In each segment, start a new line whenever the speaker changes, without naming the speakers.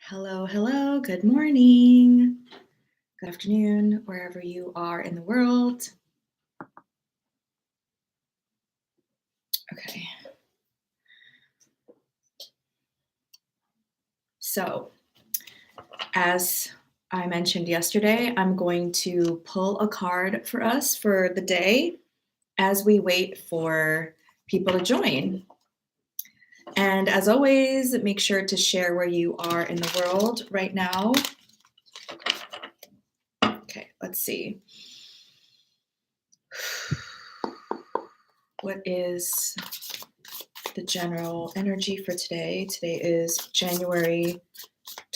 Hello, hello, good morning, good afternoon, wherever you are in the world. Okay. So, as I mentioned yesterday, I'm going to pull a card for us for the day as we wait for people to join. And as always, make sure to share where you are in the world right now. Okay, let's see. What is the general energy for today? Today is January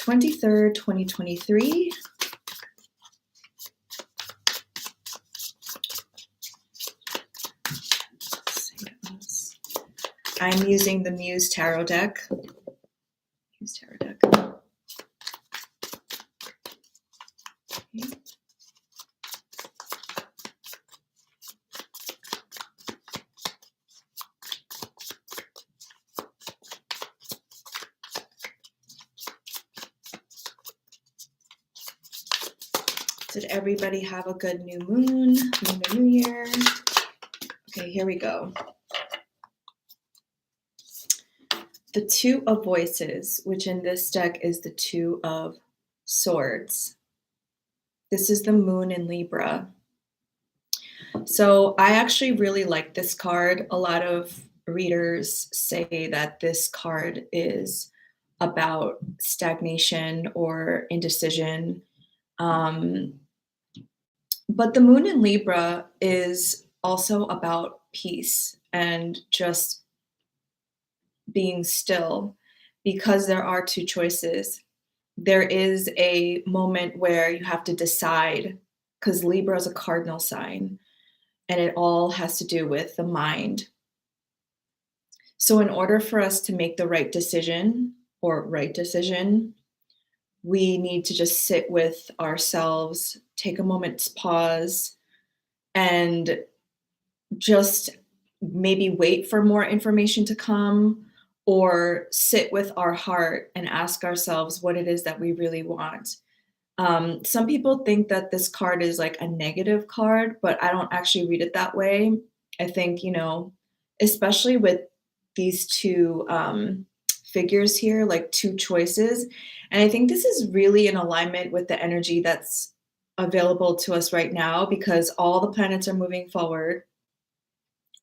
23rd, 2023. I'm using the Muse Tarot deck. Okay. Did everybody have a good new moon, Lunar New Year? Okay, here we go. The Two of Voices, which in this deck is the Two of Swords. This is the moon in Libra. So I actually really like this card. A lot of readers say that this card is about stagnation or indecision. But the moon in Libra is also about peace and just being still, because there are two choices. There is a moment where you have to decide, because Libra is a cardinal sign and it all has to do with the mind. So in order for us to make the right decision, we need to just sit with ourselves, take a moment's pause, and just maybe wait for more information to come, or sit with our heart and ask ourselves what it is that we really want. Some people think that this card is like a negative card, but I don't actually read it that way. I think, especially with these two figures here, like two choices. And I think this is really in alignment with the energy that's available to us right now, because all the planets are moving forward.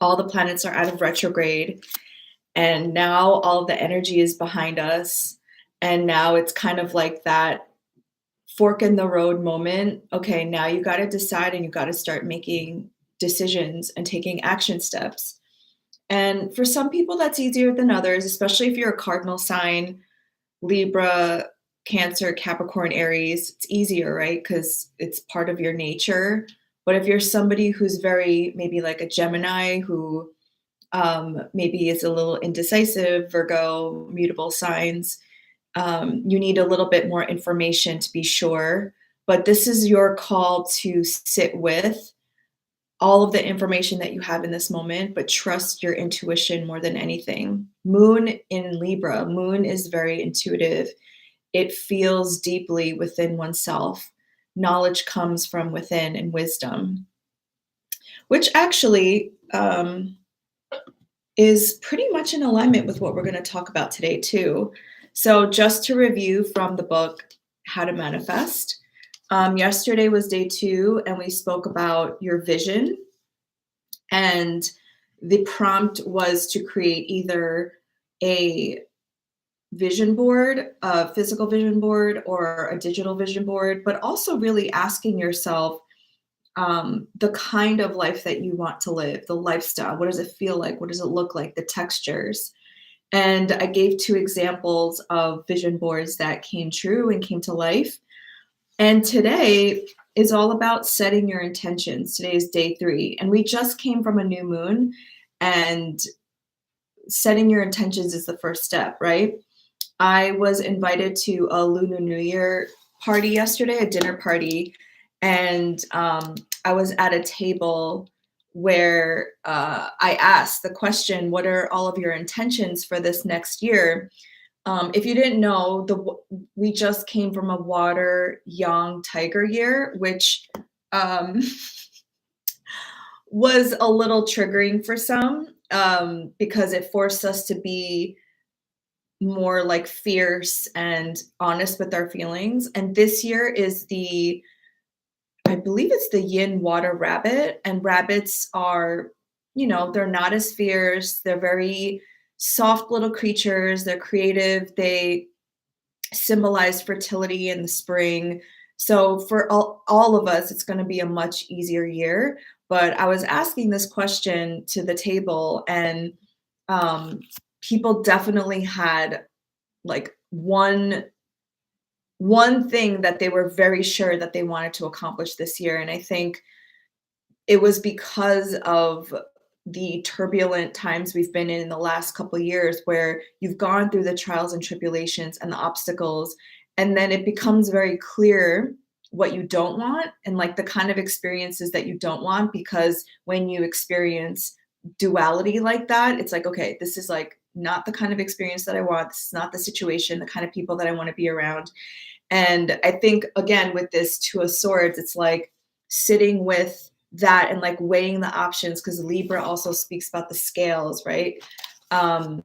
All the planets are out of retrograde. And now all the energy is behind us. And now it's kind of like that fork in the road moment. Okay, now you got to decide and you got to start making decisions and taking action steps. And for some people, that's easier than others, especially if you're a cardinal sign, Libra, Cancer, Capricorn, Aries. It's easier, right? Because it's part of your nature. But if you're somebody who's very, maybe like a Gemini, who maybe is a little indecisive, Virgo, mutable signs, you need a little bit more information to be sure. But this is your call to sit with all of the information that you have in this moment, but trust your intuition more than anything. Moon in Libra, moon is very intuitive. It feels deeply within oneself. Knowledge comes from within, and wisdom, which actually is pretty much in alignment with what we're going to talk about today too. So just to review from the book, How to Manifest, yesterday was day 2, and we spoke about your vision. And the prompt was to create either a vision board, a physical vision board, or a digital vision board, but also really asking yourself the kind of life that you want to live, the lifestyle. What does it feel like? What does it look like? The textures. And I gave 2 examples of vision boards that came true and came to life. And today is all about setting your intentions. Today is day 3, and we just came from a new moon, and setting your intentions is the first step, right? I was invited to a Lunar New Year party yesterday, a dinner party, and I was at a table where I asked the question, what are all of your intentions for this next year? If you didn't know, we just came from a water young tiger year, which um, was a little triggering for some, because it forced us to be more like fierce and honest with our feelings. And this year is I believe it's the yin water rabbit, and rabbits are, they're not as fierce. They're very soft little creatures. They're creative. They symbolize fertility in the spring. So for all of us, it's going to be a much easier year. But I was asking this question to the table, and um, people definitely had like one thing that they were very sure that they wanted to accomplish this year. And I think it was because of the turbulent times we've been in the last couple of years, where you've gone through the trials and tribulations and the obstacles, and then it becomes very clear what you don't want, and like the kind of experiences that you don't want, because when you experience duality like that, it's like, okay, this is like not the kind of experience that I want. This is not the situation, the kind of people that I want to be around. And I think, again, with this Two of Swords, it's like sitting with that and like weighing the options, because Libra also speaks about the scales, right? Um,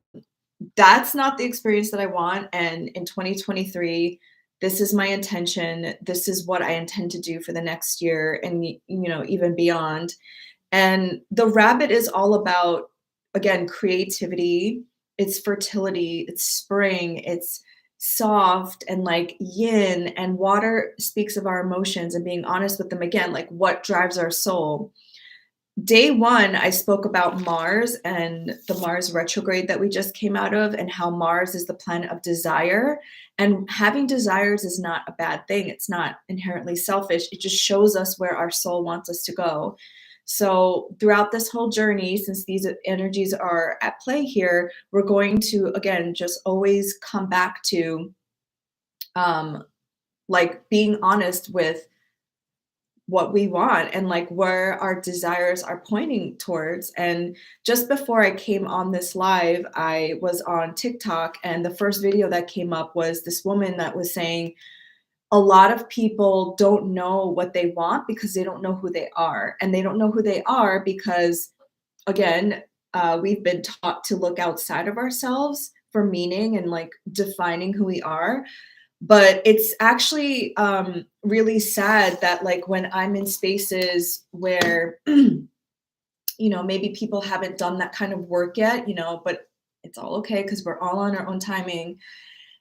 that's not the experience that I want. And in 2023, this is my intention. This is what I intend to do for the next year and, even beyond. And the rabbit is all about, again, creativity. It's fertility, it's spring, it's soft and like yin, and water speaks of our emotions and being honest with them, again, like what drives our soul. Day one, I spoke about Mars and the Mars retrograde that we just came out of, and how Mars is the planet of desire. And having desires is not a bad thing. It's not inherently selfish. It just shows us where our soul wants us to go. So throughout this whole journey, since these energies are at play here, we're going to, again, just always come back to like being honest with what we want and like where our desires are pointing towards. And just before I came on this live, I was on TikTok, and the first video that came up was this woman that was saying a lot of people don't know what they want because they don't know who they are. And they don't know who they are because, again, we've been taught to look outside of ourselves for meaning and like defining who we are. But it's actually really sad that like when I'm in spaces where maybe people haven't done that kind of work yet, but it's all okay because we're all on our own timing.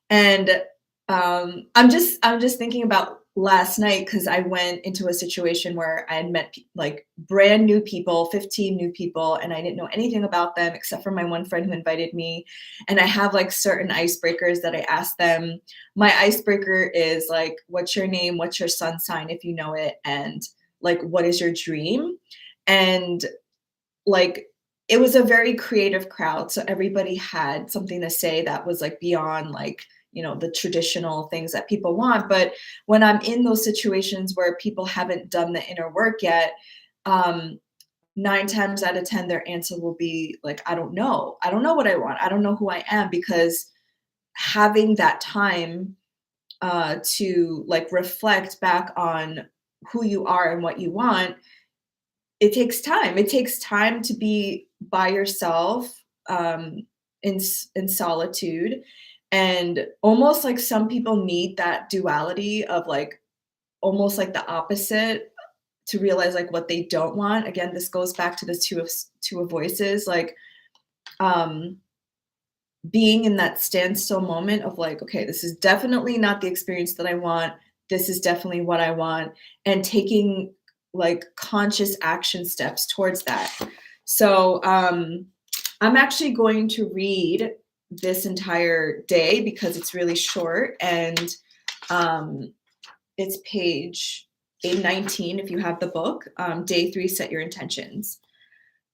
And I'm just thinking about last night, because I went into a situation where I had met like brand new people, 15 new people, and I didn't know anything about them except for my one friend who invited me. And I have like certain icebreakers that I ask them. My icebreaker is like, what's your name? What's your sun sign, if you know it? And like, what is your dream? And like, it was a very creative crowd. So everybody had something to say that was like beyond like, the traditional things that people want. But when I'm in those situations where people haven't done the inner work yet, 9 times out of 10, their answer will be like, I don't know. I don't know what I want. I don't know who I am. Because having that time to like reflect back on who you are and what you want, it takes time. It takes time to be by yourself, in solitude. And almost like some people need that duality of like almost like the opposite to realize like what they don't want. Again, this goes back to the two of voices, like being in that standstill moment of like, okay, this is definitely not the experience that I want. This is definitely what I want. And taking like conscious action steps towards that. So I'm actually going to read this entire day because it's really short, and it's page 819 if you have the book. Day 3, set your intentions.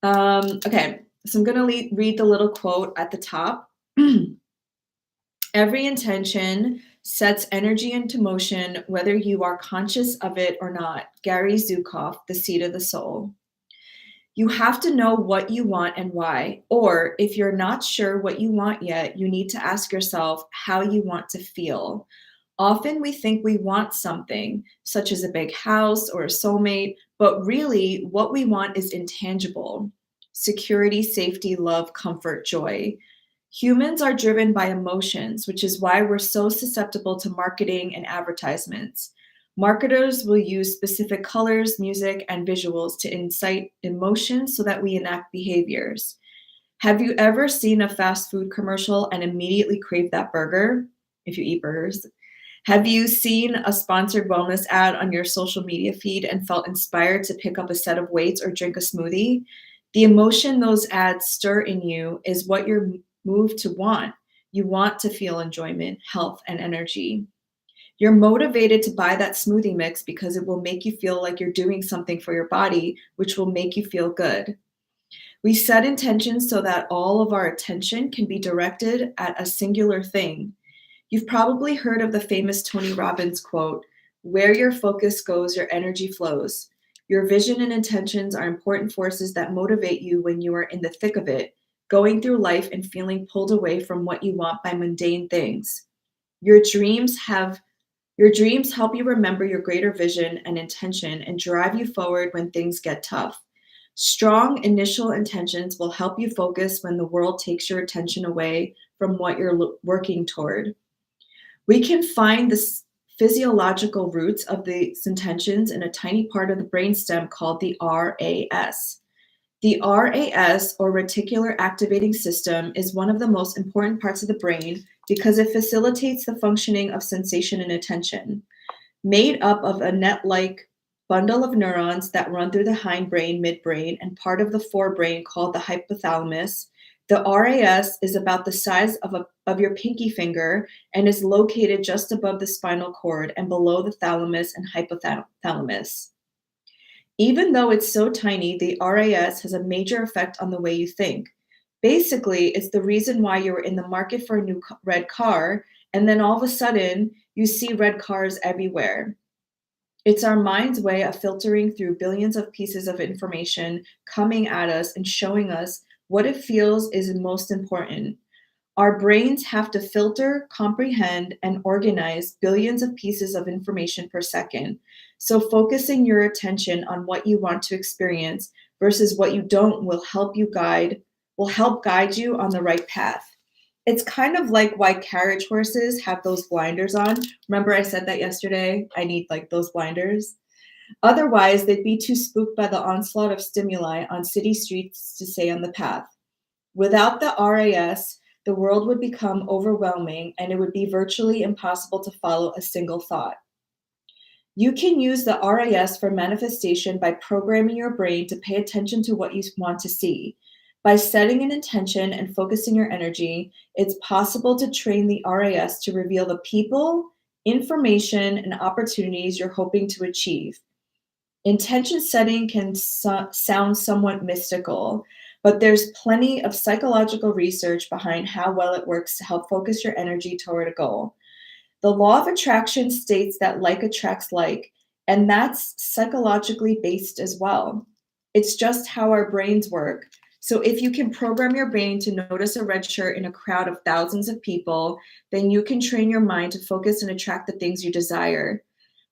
Okay, so I'm going to read the little quote at the top. Every intention sets energy into motion, whether you are conscious of it or not. Gary Zukav, The Seat of the Soul. You have to know what you want and why. Or if you're not sure what you want yet, you need to ask yourself how you want to feel. Often we think we want something, such as a big house or a soulmate, but really what we want is intangible: security, safety, love, comfort, joy. Humans are driven by emotions, which is why we're so susceptible to marketing and advertisements. Marketers will use specific colors, music, and visuals to incite emotions so that we enact behaviors. Have you ever seen a fast food commercial and immediately craved that burger? If you eat burgers. Have you seen a sponsored wellness ad on your social media feed and felt inspired to pick up a set of weights or drink a smoothie? The emotion those ads stir in you is what you're moved to want. You want to feel enjoyment, health, and energy. You're motivated to buy that smoothie mix because it will make you feel like you're doing something for your body, which will make you feel good. We set intentions so that all of our attention can be directed at a singular thing. You've probably heard of the famous Tony Robbins quote, "Where your focus goes, your energy flows." Your vision and intentions are important forces that motivate you when you are in the thick of it, going through life and feeling pulled away from what you want by mundane things. Your dreams have your dreams help you remember your greater vision and intention and drive you forward when things get tough. Strong initial intentions will help you focus when the world takes your attention away from what you're working toward. We can find the physiological roots of these intentions in a tiny part of the brainstem called the RAS. The RAS, or reticular activating system, is one of the most important parts of the brain because it facilitates the functioning of sensation and attention. Made up of a net-like bundle of neurons that run through the hindbrain, midbrain, and part of the forebrain called the hypothalamus, the RAS is about the size of your pinky finger and is located just above the spinal cord and below the thalamus and hypothalamus. Even though it's so tiny, the RAS has a major effect on the way you think. Basically, it's the reason why you're in the market for a new red car, and then all of a sudden, you see red cars everywhere. It's our mind's way of filtering through billions of pieces of information coming at us and showing us what it feels is most important. Our brains have to filter, comprehend, and organize billions of pieces of information per second. So focusing your attention on what you want to experience versus what you don't will help guide you on the right path. It's kind of like why carriage horses have those blinders on. Remember I said that yesterday? I need like those blinders. Otherwise, they'd be too spooked by the onslaught of stimuli on city streets to stay on the path. Without the RAS, the world would become overwhelming and it would be virtually impossible to follow a single thought. You can use the RAS for manifestation by programming your brain to pay attention to what you want to see. By setting an intention and focusing your energy, it's possible to train the RAS to reveal the people, information, and opportunities you're hoping to achieve. Intention setting can sound somewhat mystical, but there's plenty of psychological research behind how well it works to help focus your energy toward a goal. The law of attraction states that like attracts like, and that's psychologically based as well. It's just how our brains work. So if you can program your brain to notice a red shirt in a crowd of thousands of people, then you can train your mind to focus and attract the things you desire.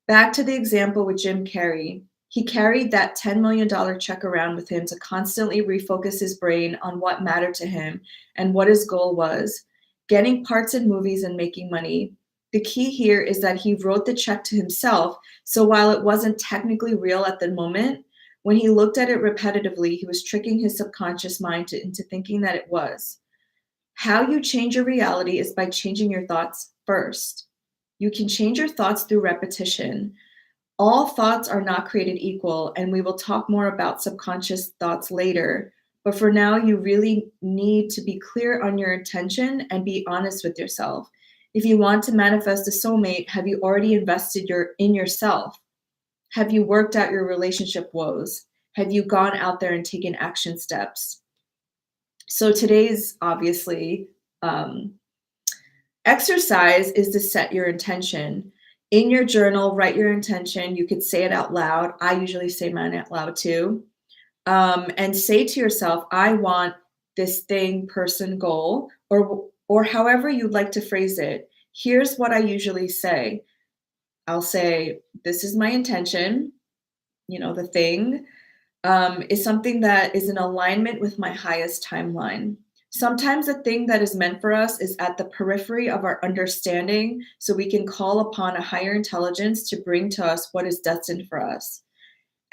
Back to the example with Jim Carrey. He carried that $10 million check around with him to constantly refocus his brain on what mattered to him and what his goal was: getting parts in movies and making money. The key here is that he wrote the check to himself, so while it wasn't technically real at the moment, when he looked at it repetitively, he was tricking his subconscious mind into thinking that it was. How you change your reality is by changing your thoughts first. You can change your thoughts through repetition. All thoughts are not created equal, and we will talk more about subconscious thoughts later. But for now, you really need to be clear on your intention and be honest with yourself. If you want to manifest a soulmate, have you already invested in yourself? Have you worked out your relationship woes? Have you gone out there and taken action steps? So today's obviously exercise is to set your intention. In your journal, write your intention. You could say it out loud. I usually say mine out loud too. and say to yourself, I want this thing, person, goal, or however you'd like to phrase it. Here's what I usually say. I'll say, this is my intention, the thing is something that is in alignment with my highest timeline. Sometimes the thing that is meant for us is at the periphery of our understanding, so we can call upon a higher intelligence to bring to us what is destined for us.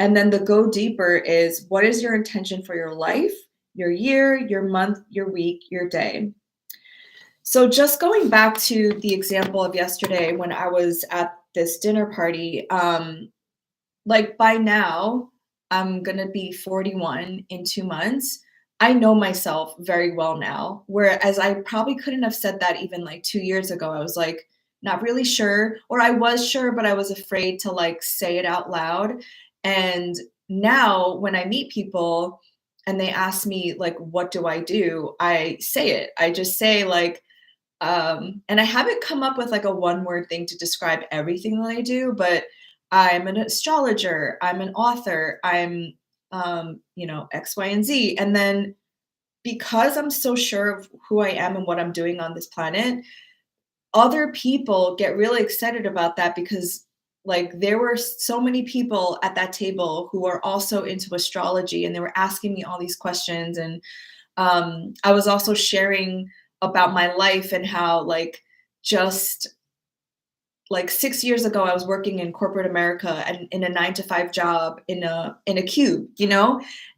And then the go deeper is, what is your intention for your life, your year, your month, your week, your day? So just going back to the example of yesterday when I was at this dinner party, like by now, I'm gonna be 41 in 2 months. I know myself very well now, whereas I probably couldn't have said that even like 2 years ago. I was like not really sure, or I was sure, but I was afraid to like say it out loud. And now when I meet people and they ask me like, what do I do? I say it. I just say like, and I haven't come up with like a one word thing to describe everything that I do, but I'm an astrologer, I'm an author, I'm, X, Y, and Z. And then because I'm so sure of who I am and what I'm doing on this planet, other people get really excited about that because like there were so many people at that table who are also into astrology and they were asking me all these questions. And I was also sharing about my life and how like just like 6 years ago I was working in corporate America and in a 9 to 5 job in a cube,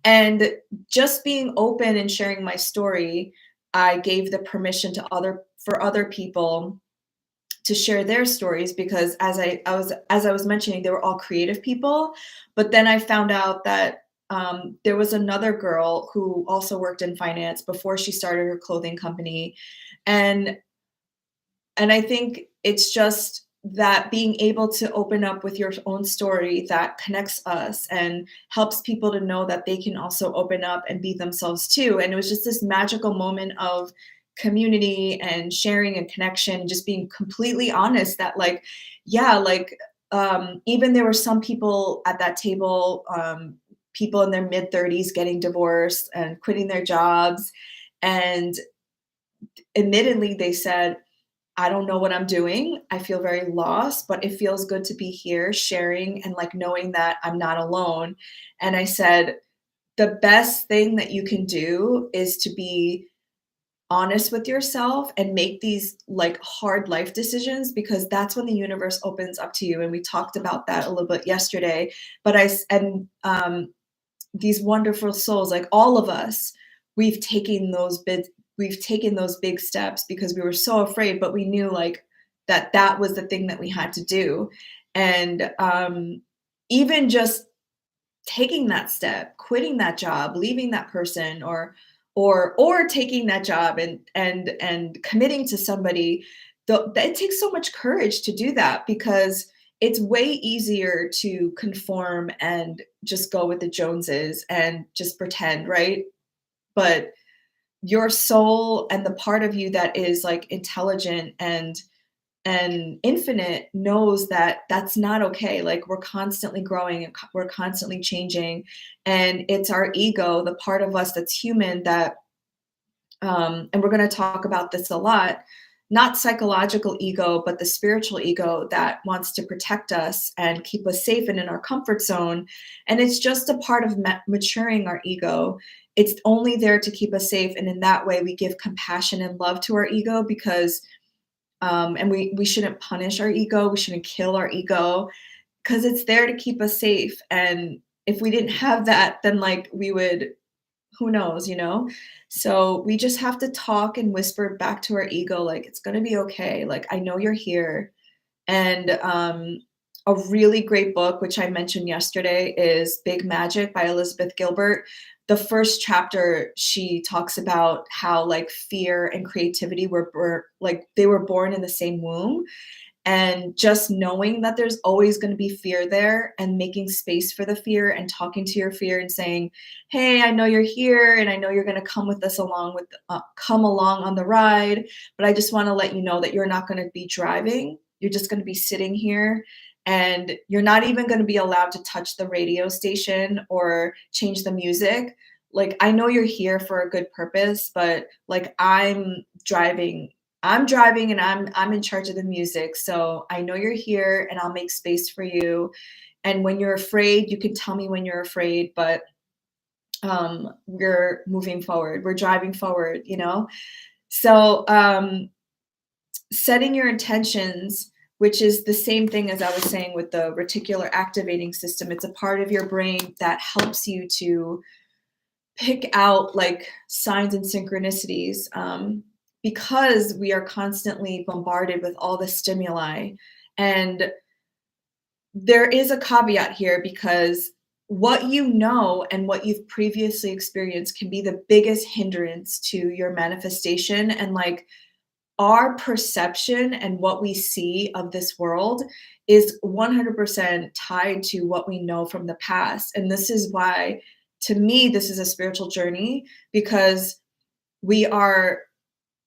and just being open and sharing my story, I gave the permission to other people to share their stories because as I was mentioning, they were all creative people. But then I found out that there was another girl who also worked in finance before she started her clothing company, and I think it's just that being able to open up with your own story that connects us and helps people to know that they can also open up and be themselves too. And it was just this magical moment of community and sharing and connection and just being completely honest that like, yeah, like even there were some people at that table, people in their mid 30s getting divorced and quitting their jobs. And admittedly, they said, I don't know what I'm doing. I feel very lost, but it feels good to be here sharing and like knowing that I'm not alone. And I said, the best thing that you can do is to be honest with yourself and make these like hard life decisions because that's when the universe opens up to you. And we talked about that a little bit yesterday. But these wonderful souls, like all of us, we've taken those big steps because we were so afraid, but we knew like that was the thing that we had to do. And even just taking that step, quitting that job, leaving that person, or taking that job and committing to somebody, it takes so much courage to do that because it's way easier to conform and just go with the Joneses and just pretend, right? But your soul and the part of you that is like intelligent and infinite knows that that's not okay. Like we're constantly growing and we're constantly changing, and it's our ego, the part of us that's human, that and we're going to talk about this a lot, not psychological ego but the spiritual ego that wants to protect us and keep us safe and in our comfort zone. And it's just a part of maturing our ego. It's only there to keep us safe, and in that way we give compassion and love to our ego because and we shouldn't punish our ego, we shouldn't kill our ego because it's there to keep us safe. And if we didn't have that, then like we would, who knows. So we just have to talk and whisper back to our ego like it's going to be okay, like I know you're here. And a really great book which I mentioned yesterday is Big Magic by Elizabeth Gilbert. The first chapter, she talks about how like fear and creativity were like they were born in the same womb. And just knowing that there's always going to be fear there and making space for the fear and talking to your fear and saying, hey, I know you're here and I know you're going to come with us come along on the ride, but I just want to let you know that you're not going to be driving. You're just going to be sitting here and you're not even going to be allowed to touch the radio station or change the music. Like, I know you're here for a good purpose, but like I'm driving and I'm in charge of the music. So I know you're here and I'll make space for you. And when you're afraid, you can tell me when you're afraid, but we're moving forward. We're driving forward, you know? So setting your intentions, which is the same thing as I was saying with the reticular activating system. It's a part of your brain that helps you to pick out like signs and synchronicities, because we are constantly bombarded with all the stimuli. And there is a caveat here, because what you know and what you've previously experienced can be the biggest hindrance to your manifestation. And like, our perception and what we see of this world is 100% tied to what we know from the past. And this is why, to me, this is a spiritual journey, because we are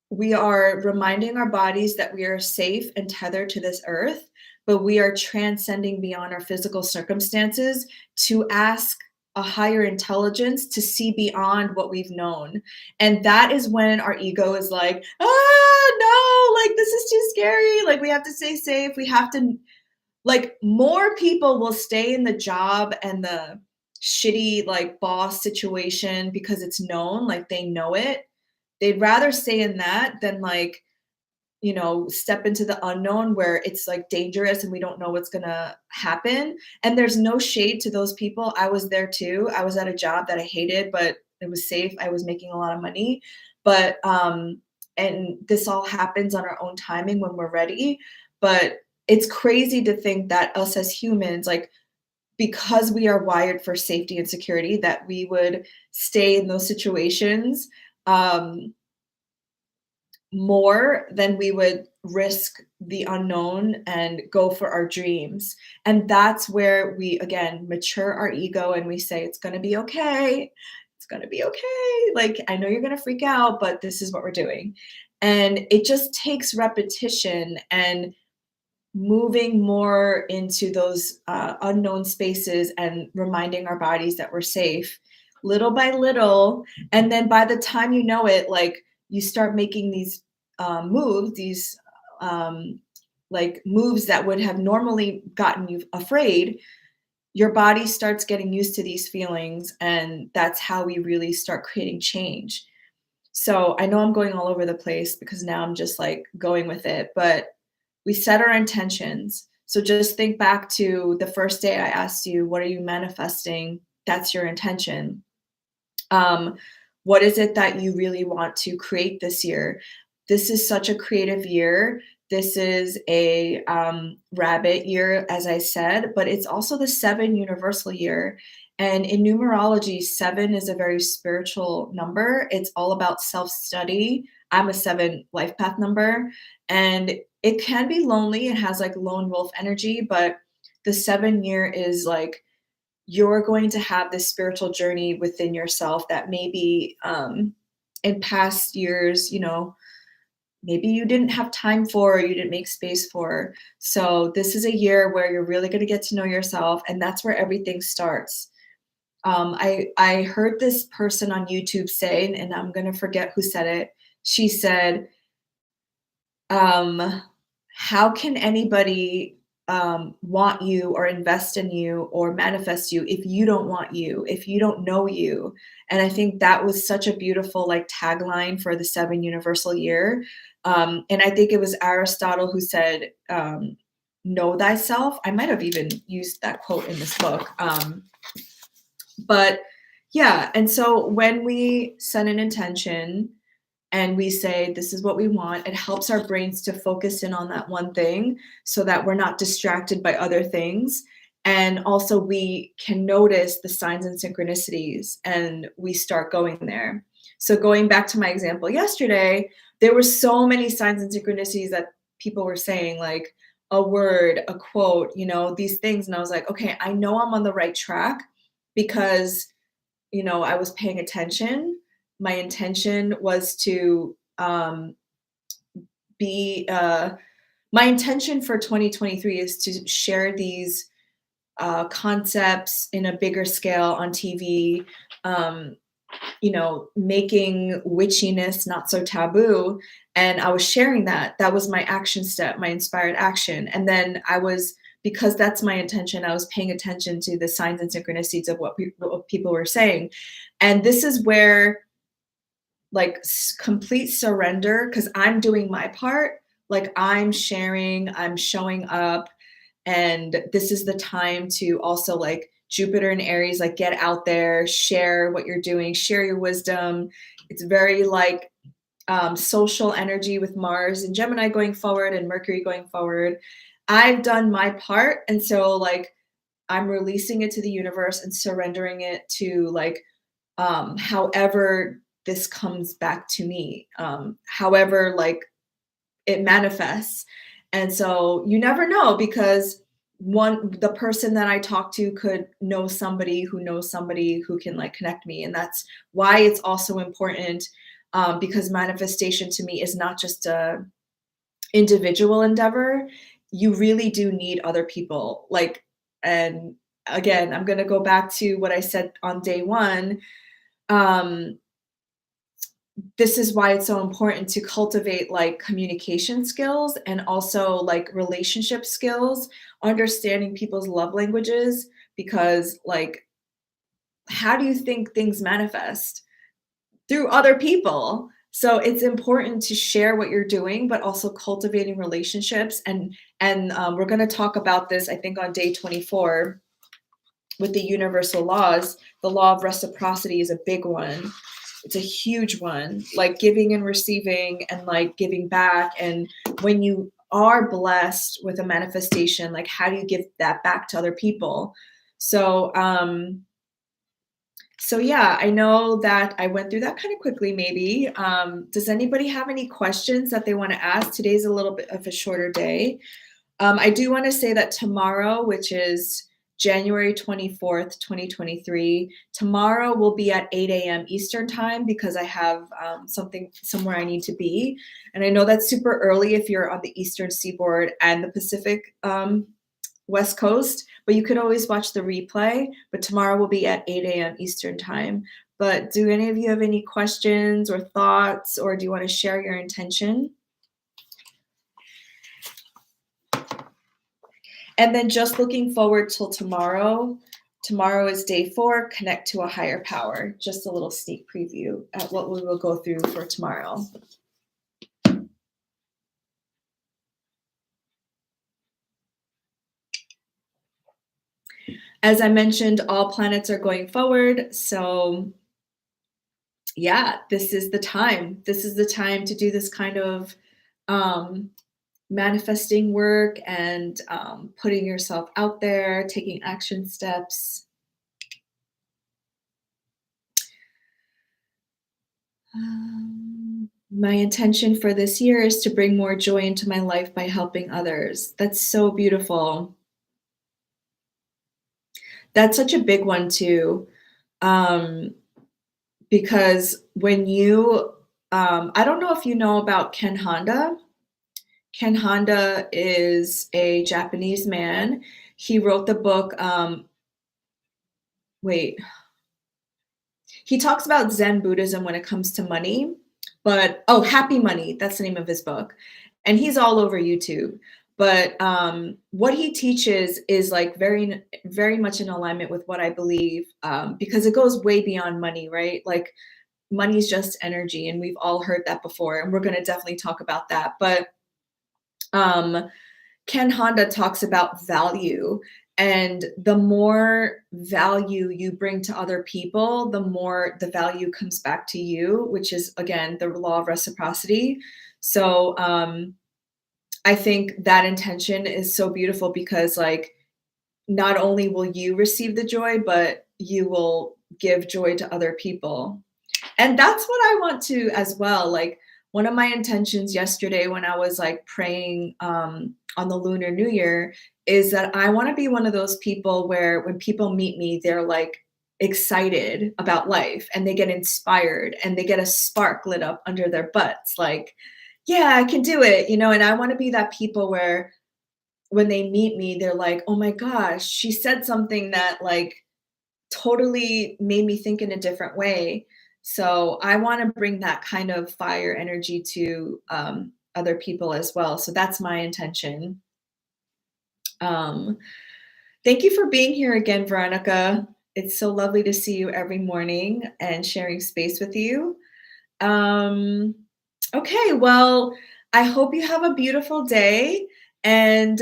reminding our bodies that we are safe and tethered to this earth, but we are transcending beyond our physical circumstances to ask a higher intelligence to see beyond what we've known. And that is when our ego is like, no, like, this is too scary. Like, we have to stay safe. We have to, like, more people will stay in the job and the shitty, like, boss situation because it's known, like, they know it. They'd rather stay in that than, like, step into the unknown where it's like dangerous and we don't know what's gonna happen. And there's no shade to those people. I was there too. I was at a job that I hated, but it was safe. I was making a lot of money. But and this all happens on our own timing when we're ready. But it's crazy to think that us as humans, like, because we are wired for safety and security, that we would stay in those situations more than we would risk the unknown and go for our dreams. And that's where we, again, mature our ego and we say, it's going to be okay. It's going to be okay. Like, I know you're going to freak out, but this is what we're doing. And it just takes repetition and moving more into those unknown spaces and reminding our bodies that we're safe little by little. And then by the time you know it, like, you start making these moves, these like moves that would have normally gotten you afraid. Your body starts getting used to these feelings, and that's how we really start creating change. So I know I'm going all over the place because now I'm just like going with it, but we set our intentions. So just think back to the first day I asked you, what are you manifesting? That's your intention. What is it that you really want to create this year? This is such a creative year. This is a rabbit year, as I said, but it's also the 7 universal year. And in numerology, 7 is a very spiritual number. It's all about self-study. I'm a 7 life path number, and it can be lonely. It has like lone wolf energy, but the 7 year is like, you're going to have this spiritual journey within yourself that maybe in past years, maybe you didn't have time for, or you didn't make space for. So this is a year where you're really going to get to know yourself, and that's where everything starts. I heard this person on YouTube say, and I'm going to forget who said it. She said, how can anybody want you or invest in you or manifest you if you don't want you, if you don't know you? And I think that was such a beautiful like tagline for the 7 universal year. And I think it was Aristotle who said, know thyself. I might have even used that quote in this book. But yeah, and so when we set an intention and we say, this is what we want, it helps our brains to focus in on that one thing so that we're not distracted by other things. And also we can notice the signs and synchronicities and we start going there. So going back to my example yesterday, there were so many signs and synchronicities that people were saying, like a word, a quote, these things. And I was like, okay, I know I'm on the right track because, I was paying attention. My intention was to be my intention for 2023 is to share these concepts in a bigger scale on TV, um, making witchiness not so taboo. And I was sharing that. That was my action step, my inspired action. And then because that's my intention, I was paying attention to the signs and synchronicities of what people were saying. And this is where, like, complete surrender, because I'm doing my part. Like, I'm sharing, I'm showing up, and this is the time to also, like, Jupiter and Aries, like, get out there, share what you're doing, share your wisdom. It's very like social energy with Mars and Gemini going forward and Mercury going forward. I've done my part. And so, like, I'm releasing it to the universe and surrendering it to, like, however this comes back to me, however, like, it manifests. And so you never know, because the person that I talk to could know somebody who knows somebody who can, like, connect me. And that's why it's also important, because manifestation to me is not just a individual endeavor. You really do need other people. Like, and again, I'm going to go back to what I said on day one. This is why it's so important to cultivate, like, communication skills and also, like, relationship skills, understanding people's love languages, because, like, how do you think things manifest? Through other people. So it's important to share what you're doing, but also cultivating relationships. And we're going to talk about this, I think, on day 24 with the universal laws. The law of reciprocity is a big one. It's a huge one, like giving and receiving and, like, giving back. And when you are blessed with a manifestation, like, how do you give that back to other people? So, yeah, I know that I went through that kind of quickly, maybe. Does anybody have any questions that they want to ask? Today's a little bit of a shorter day. I do want to say that tomorrow, which is January 24th, 2023, tomorrow will be at 8 a.m. Eastern time, because I have somewhere I need to be. And I know that's super early if you're on the Eastern Seaboard and the Pacific West Coast, but you could always watch the replay. But tomorrow will be at 8 a.m. Eastern time. But do any of you have any questions or thoughts, or do you want to share your intention? And then just looking forward till tomorrow. Tomorrow is day 4, connect to a higher power. Just a little sneak preview at what we will go through for tomorrow. As I mentioned, all planets are going forward. So yeah, this is the time. This is the time to do this kind of manifesting work and putting yourself out there, taking action steps. My intention for this year is to bring more joy into my life by helping others. That's so beautiful. That's such a big one too. Because when you, I don't know if you know about Ken Honda. Ken Honda is a Japanese man. He wrote the book, he talks about Zen Buddhism when it comes to money, but Happy Money, that's the name of his book. And he's all over YouTube. But what he teaches is, like, very, very much in alignment with what I believe, because it goes way beyond money, right? Like, money is just energy, and we've all heard that before, and we're going to definitely talk about that. But Ken Honda talks about value, and the more value you bring to other people, the more the value comes back to you, which is, again, the law of reciprocity. So I think that intention is so beautiful, because, like, not only will you receive the joy, but you will give joy to other people. And that's what I want to as well. Like, one of my intentions yesterday when I was, like, praying on the Lunar New Year is that I want to be one of those people where when people meet me, they're, like, excited about life and they get inspired and they get a spark lit up under their butts. Like, yeah, I can do it, you know, and I want to be that people where when they meet me, they're like, oh my gosh, she said something that like totally made me think in a different way. So I want to bring that kind of fire energy to other people as well. So that's my intention. Um, Thank you for being here again, Veronica. It's so lovely to see you every morning and sharing space with you. Um, okay, well, I hope you have a beautiful day. And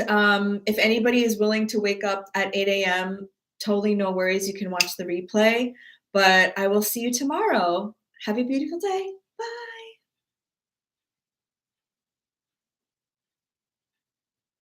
if anybody is willing to wake up at 8 a.m., totally no worries. You can watch the replay. But I will see you tomorrow. Have a beautiful day.